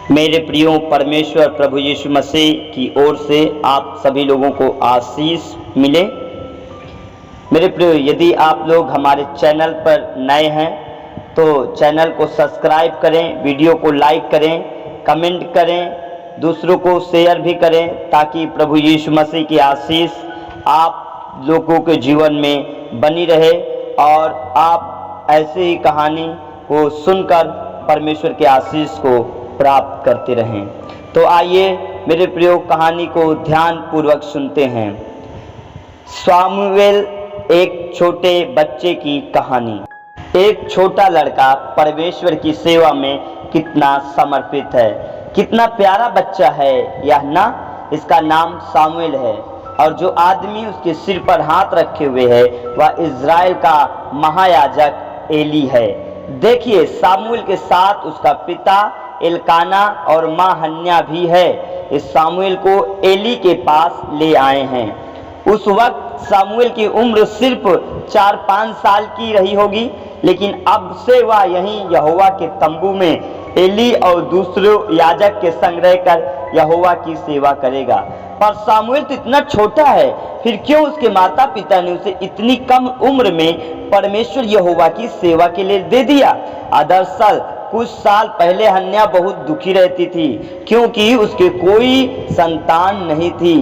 मेरे प्रियो, परमेश्वर प्रभु यीशु मसीह की ओर से आप सभी लोगों को आशीष मिले। मेरे प्रियो, यदि आप लोग हमारे चैनल पर नए हैं तो चैनल को सब्सक्राइब करें, वीडियो को लाइक करें, कमेंट करें, दूसरों को शेयर भी करें, ताकि प्रभु यीशु मसीह की आशीष आप लोगों के जीवन में बनी रहे और आप ऐसी ही कहानी को सुनकर परमेश्वर के आशीष को प्राप्त करते रहें। तो आइए मेरे प्रियो, कहानी को ध्यान पूर्वक सुनते हैं। सामुएल, एक छोटे बच्चे की कहानी। एक छोटा लड़का परमेश्वर की सेवा में कितना समर्पित है, कितना प्यारा बच्चा है यह ना। इसका नाम सामुएल है और जो आदमी उसके सिर पर हाथ रखे हुए है वह इज़राइल का महायाजक एली है। देखिए, सामुएल के साथ उसका पिता एलकाना और माँ हन्या भी है। इस सामुएल को एली के पास ले आए हैं। उस वक्त सामुएल की उम्र सिर्फ 4-5 साल की रही होगी, लेकिन अब से वह यहीं यहोवा के तंबू में एली और दूसरे याजक के संग रहकर यहोवा की सेवा करेगा। पर सामुएल तो इतना छोटा है, फिर क्यों उसके माता पिता ने उसे इतनी कम उम्र में परमेश्वर यहोवा की सेवा के लिए दे दिया? दरअसल कुछ साल पहले हन्या बहुत दुखी रहती थी, क्योंकि उसके कोई संतान नहीं थी।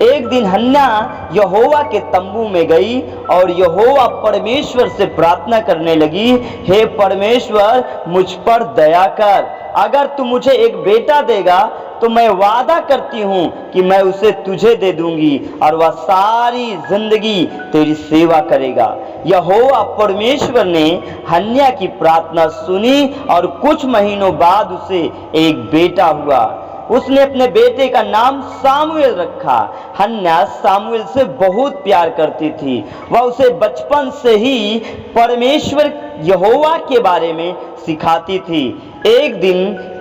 एक दिन हन्या यहोवा के तंबू में गई और यहोवा परमेश्वर से प्रार्थना करने लगी, हे परमेश्वर, मुझ पर दया कर। अगर तू मुझे एक बेटा देगा तो मैं वादा करती हूँ कि मैं उसे तुझे दे दूंगी और वह सारी जिंदगी तेरी सेवा करेगा। यहोवा परमेश्वर ने हन्या की प्रार्थना सुनी और कुछ महीनों बाद उसे एक बेटा हुआ। उसने अपने बेटे का नाम सामुएल रखा। हन्या सामुएल से बहुत प्यार करती थी। वह उसे बचपन से ही परमेश्वर यहोवा के बारे में सिखाती थी। एक दिन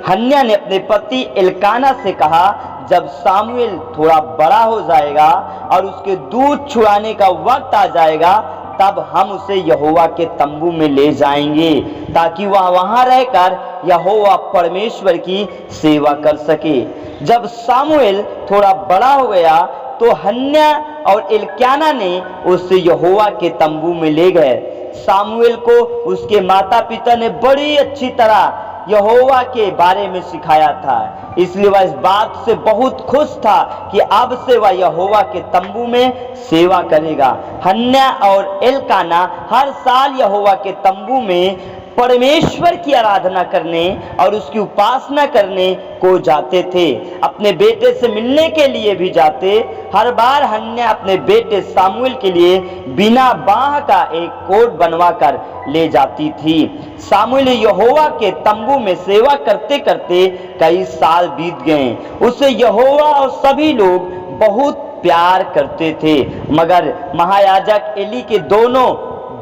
हन्या ने अपने पति एलकाना से कहा, जब सामुएल थोड़ा बड़ा हो जाएगा और उसके दूध छुड़ाने का वक्त आ जाएगा, तब हम उसे यहोवा के तंबू में ले जाएंगे, ताकि वह वहां रहकर यहोवा परमेश्वर की सेवा कर सके। जब सामुएल थोड़ा बड़ा हो गया तो हन्या और एलकाना ने उसे यहोवा के तंबू में ले गए। सामुएल को उसके माता पिता ने बड़ी अच्छी तरह यहोवा के बारे में सिखाया था, इसलिए वह इस बात से बहुत खुश था कि अब से वह यहोवा के तंबू में सेवा करेगा। हन्या और एलकाना हर साल यहोवा के तंबू में परमेश्वर की आराधना करने और उसकी उपासना करने को जाते थे। अपने बेटे से मिलने के लिए भी जाते। हर बार हन्या अपने बेटे सामुएल के लिए बिना बाह का एक कोट बनवा कर ले जाती थी। सामुएल यहोवा के तंबू में सेवा करते करते कई साल बीत गए। उसे यहोवा और सभी लोग बहुत प्यार करते थे, मगर महायाजक एली के दोनों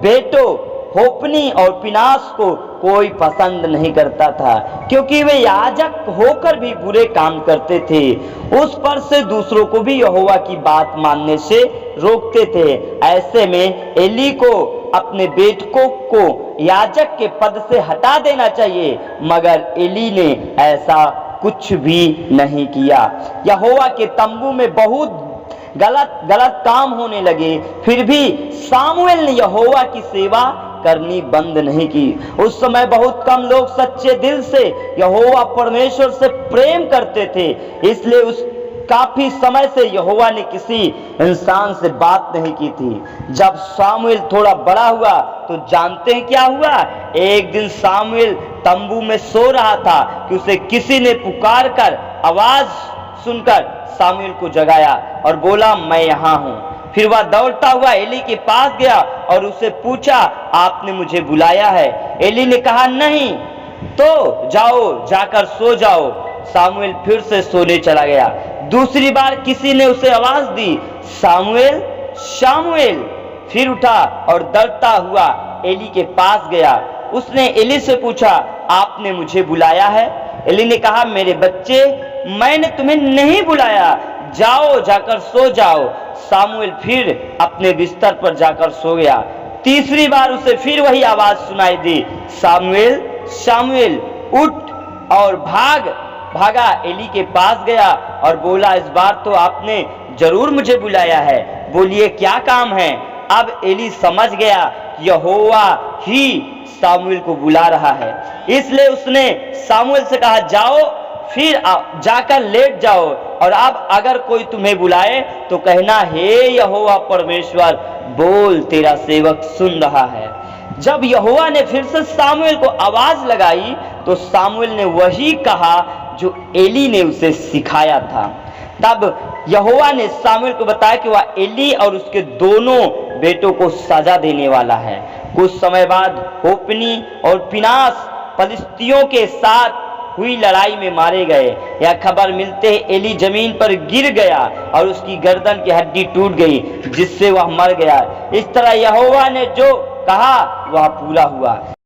बेटों होपनी और पिनास को कोई पसंद नहीं करता था, क्योंकि वे याजक होकर भी बुरे काम करते थे। उस पर से दूसरों को भी यहोवा की बात मानने से रोकते थे। ऐसे में एली को अपने बेटों को याजक के पद से हटा देना चाहिए, मगर एली ने ऐसा कुछ भी नहीं किया। यहोवा के तंबू में बहुत गलत काम होने लगे, फिर भी सामुएल ने यहोवा की सेवा करनी बंद नहीं की। उस समय बहुत कम लोग सच्चे दिल से यहोवा परमेश्वर से प्रेम करते थे, इसलिए उस काफी समय से यहोवा ने किसी इंसान से बात नहीं की थी। जब सामुएल थोड़ा बड़ा हुआ तो जानते हैं क्या हुआ? एक दिन सामुएल तंबू में सो रहा था कि उसे किसी ने पुकार कर आवाज सुनकर सामुएल को जगाया और बोला, मैं यहाँ हूँ। फिर वह दौड़ता हुआ एली के पास गया और उससे पूछा, आपने मुझे बुलाया है? एली ने कहा, नहीं। तो जाओ, जाकर सो जाओ। सामुएल फिर से सोने चला गया। दूसरी बार किसी ने उसे आवाज दी, सामुएल, शामुएल। फिर उठा और डरता हुआ एली के पास गया। उसने एली से पूछा, आपने मुझे बुलाया है? एली ने कहा, मेरे बच्चे, मैंने तुम्हें नहीं बुलाया, जाओ, जाकर सो जाओ। सामुएल फिर अपने बिस्तर पर जाकर सो गया। तीसरी बार उसे फिर वही आवाज सुनाई दी, सामुएल, शामुएल, उठ और भाग। भागा एली के पास गया और बोला, इस बार तो आपने जरूर मुझे बुलाया है, बोलिए क्या काम है। अब एली समझ गया कि यहोवा ही सामुएल को बुला रहा है, इसलिए उसने सामुएल से कहा, जाओ फिर जाकर लेट जाओ, और अब अगर कोई तुम्हें बुलाए तो कहना, हे यहोवा परमेश्वर, बोल, तेरा सेवक सुन रहा है। जब यहोवा ने फिर से सामुएल को आवाज लगाई तो सामुएल ने वही कहा जो एली ने उसे सिखाया था। तब यहोवा ने सामुएल को बताया कि वह एली और उसके दोनों बेटों को सजा देने वाला है। कुछ समय बाद होप्नी और फिनास फलिस्तियों के साथ हुई लड़ाई में मारे गए। यह खबर मिलते ही एली जमीन पर गिर गया और उसकी गर्दन की हड्डी टूट गई, जिससे वह मर गया। इस तरह यहोवा ने जो कहा वह पूरा हुआ।